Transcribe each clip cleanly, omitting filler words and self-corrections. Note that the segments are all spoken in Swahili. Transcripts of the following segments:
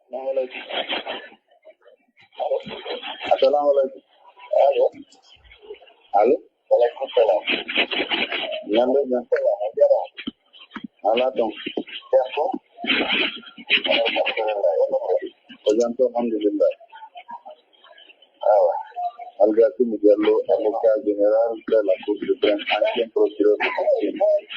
Assalamualaikum. Halo. Waalaikumsalam. Nyambe ala dong. Siapa? Alhamdulillah. Al-Ghassim Diallo, avocat général de la Cour suprême, ancien procureur de justice.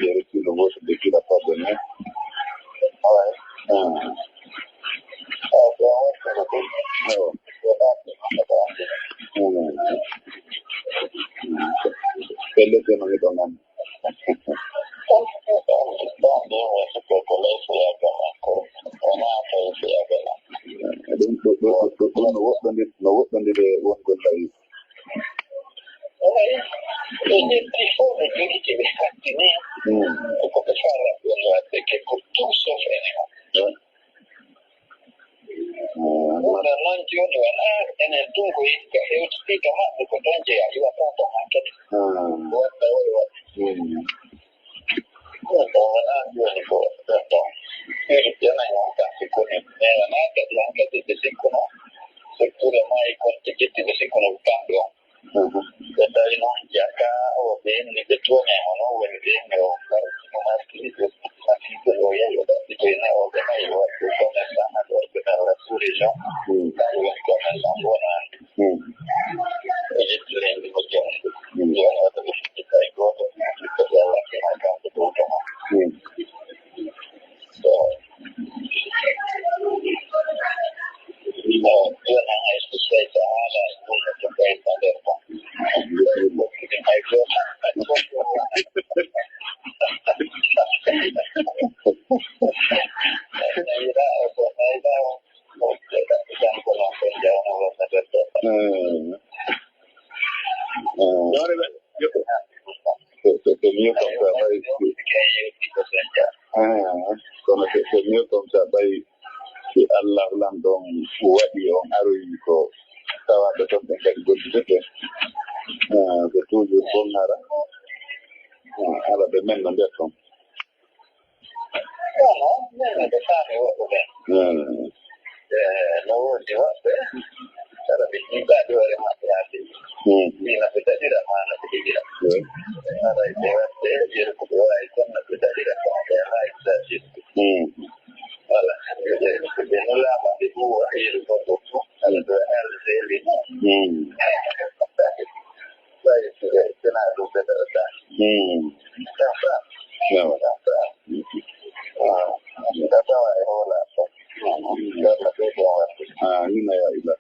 J'ai reçu le vote depuis la part de mai. Quello che non mi donano. Allah lan don wadi on aroyi ko tawaɓe ton ɓe kadi goddidete ɓe toujours bonnara ala ɓe men no nder ton ɓe faami woɓɓe ɓen no woodi woɓɓe tara ɓe jiɓaɗi hoore maɓɓe haade mina ɓe daɗira mana ɓe ɗiɗira aray ɓe waɗde jeeri ko ɓe wawi konno ɓe daɗira ɓe haydaki voilà ɓe nolama ɓe ɓo yeru goɗɗo fof ala ɗo haalde seeli wayi sena ɗum ɓe ɗoɗa tawa e hoola fof Allah ɓe ɗon waɗde amina ya ilah